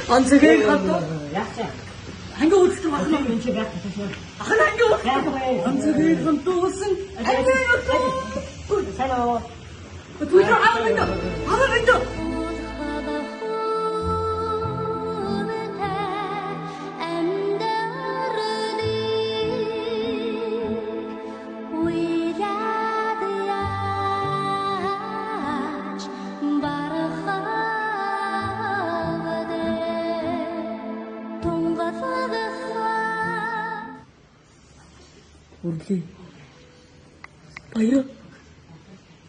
Онцгой хатуу. Яах. Анги үлдэх байна энэ чи байх гэсэн. Ахна анги үлдэх. Онцгой хатуусан. Анги үлдэх. Салоо. Түлхэр аваад аваад. Үрлээ. Баяр.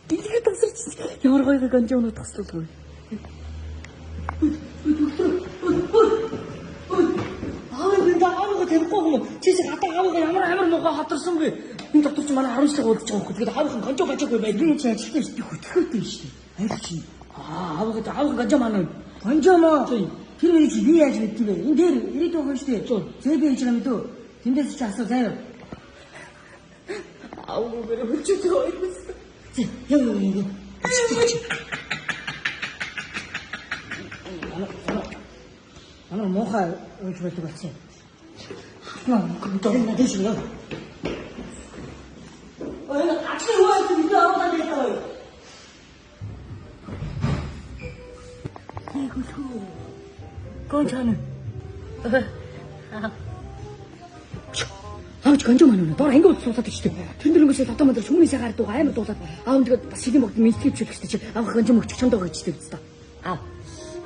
Дэлгэр тасарч ямар гоё ганжаанууд таслуулгүй. Аавыг тэрхгүй юм. Чиш хатаа аавыг ямар амар муухай хатарсан бэ? Энэ доктор ч манай 10 жил уулзж байгаа юм. Тэгээд аавын ганжаа бажаагүй байл. Би чи ажилтан шүү дээ. Хөтгөхтэй шүү дээ. Хайр чи. Аавыг ганжаа манай. Ганжаа маа. Тэр миний чи би яаж мэдтий вэ? Энэ дээр ирээдүйн хүн шүү дээ. Зээ би хийж байгаа мэдөө. Тэндээс чи асуу заяа. Аав гэр хөлчөж байгаа юм. Яа. Ана мохай өгч байдаг болсон. Наа, гэрээ надад шүү. Ой, ахи уу тийм аваад байгаа. Хөө. Гончана. Хаач гонжоо маань доор анги уусаад ичтэй. Тэр нэрнээс одоо мөн шүмний сагаар дуу аймаг дуулаад аав тэгээд бас шилийн богд мэдтгэвч өгч чи аав гонжоо мөгч чондоо гэж дээ. Аа.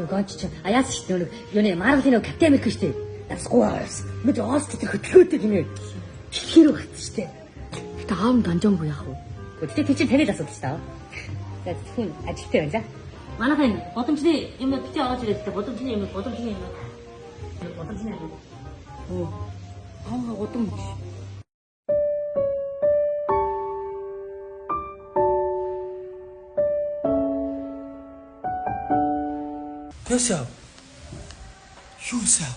Гонч чи аяас шүү дээ. Юуны Марвелын Капитан Америк шүү дээ. Насгүй аваас. Мэд оос тэр хөтлөөтэй гинэ. Хэр багт шүү дээ. Гэтэ аав нь гонжоонгүй яах вэ? Гэхдээ тийч танил асуудал шүү дээ. За хүн ажилттай байна за. Манайхын бодомжны юм битээ оож ирээд бодомжны юм. Оо. Аа годомж. Ясаа. Юусаа?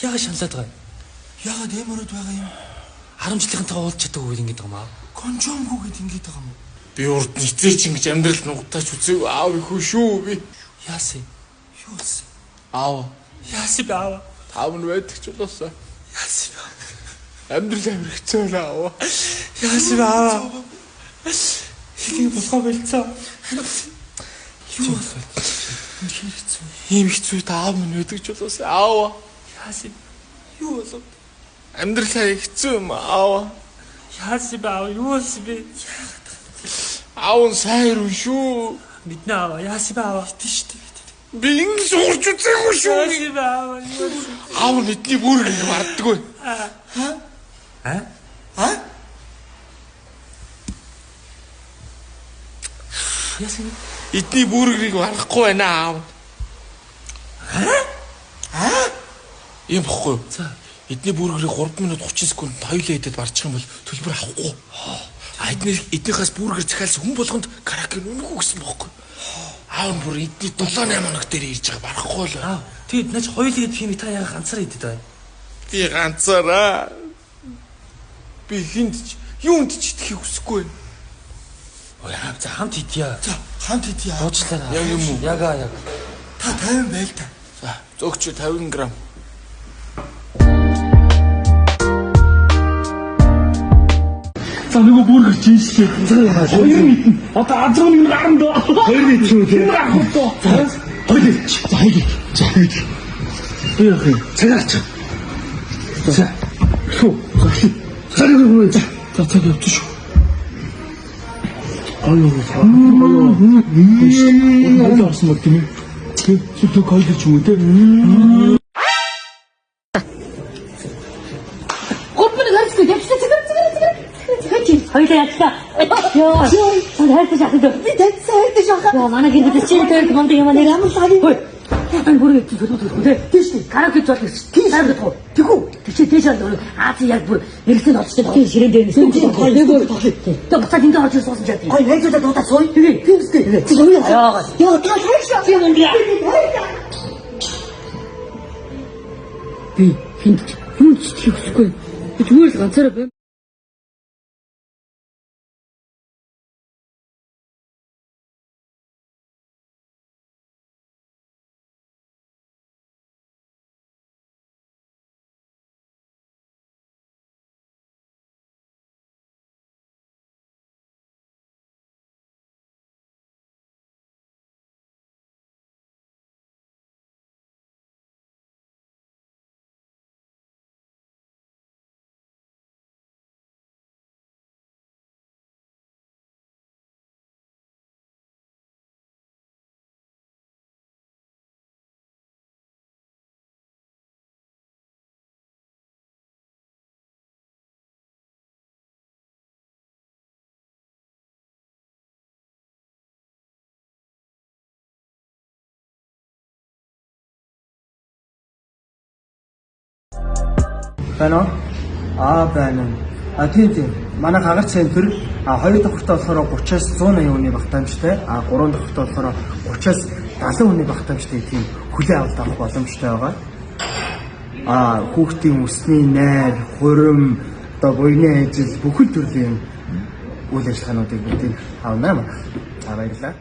Яагаад шаналаад байгаа юм? Яагаад эмэрүүд байгаа юм? 10 жилийнхэнтэйгээ уулз чадаагүй ингэж байгаа юм аа. Конжомгүй гэд ингэж байгаа юм уу? Би урд нэцээч ингэж амьдрал нугатаач үзээгүй аав их шүү би. Яасан? Юус? Аав. Яасан бэ аав? Таав нь байдаг ч болоосаа. Яасан бэ? Амьдрал амир хэцүү наа аав. Яасан бэ аав? Хийг болохоо болцоо. Юу болов? Ийм хэцүү таав минь өдөг ч болоос аава. Яасан? Юу болов? Амьдралаа хэцүү юм аава. Яасан бэ аава? Юу болсон бэ? Аав сайн шүү. Мэднэ аава. Яасан бэ аава? Хэдэн штэ. Би ингэ сурч үзээгүй шүү. Яасан бэ аава? Аав бидний бүрэг марддаггүй. Яасан? Эдний бүргийг барахгүй байна аав. Ийм бохгүй. За. Эдний бүргийг 3 минут 30 секунд хоёулаа идэд барчих юм бол төлбөр авахгүй. Эднийхээс бүргээр захиалсан хүн болгонд караоке нүнэхүү гэсэн бохгүй. Аав бүр эдний 7-8 хоног дээр ирж байгаа барахгүй л. Тэгэд наач хоёулаа идэх юм та яга ганцаараа идэд бай. Би ганцаараа. Би хинд ч юунд ч идэхийг хүсэхгүй байна. Ой за хамт идья. За хамт идья. Уучлаарай. Яг юм уу? Яга. Та 50 байл та. За зөөгч 50 г. За нөгөө бүргэр жинсээ. Хоёр мэднэ. Одоо азрын нэг гарна доо. Хоёр мэдчихв тийм. Авах доо. Хоёул. За хоёул. За хоёул. Би яах юм? Цагаач. За. Хөө. Цагааг өгөө. За цаг явчих шүү. Аюу. Нэг орсон мод тийм ээ. Зүг хоёул ч юм уу тийм. хоёулаа ядлаа. Яа. Хайртай шахаад. Би хайртай шахаад. Яа манай гэрдээ чинь тэр монд юм аа ямар сари. Хөөе. Ан бүрээ төлөвлөсөн. Тийш тий. Караоке зоол гэсэн. Тийм хайртай. Тэгүү. Тийч тийш аа. Аз яг бүр нэрсэн олчтой. Тийм ширээн дээр нэсэн. Тэг буцаад энд орж суусан чад. Хөөе хайртай дуудаа сууя. Тэгээ. Тийм үстэй. Чи юу яа. Яа та хайртай юм яа. Би хинт юу ч хийхгүй. Би зүгээр л ганцаараа байна. Байна уу? Байна. Тийм. Манай хагарч центр хоёр давхртаа болохоор 30-аас 180 хүний багтаамжтай, гурван давхртаа болохоор 30-аас 70 хүний багтаамжтай тийм хүлээн авалт авах боломжтой байгаа. Хүүхдийн өсний найр, хурим, одоо буйны ажил бүхэл төрлийн үйл ажиллагаануудыг бүгдийг авна. Баярлалаа.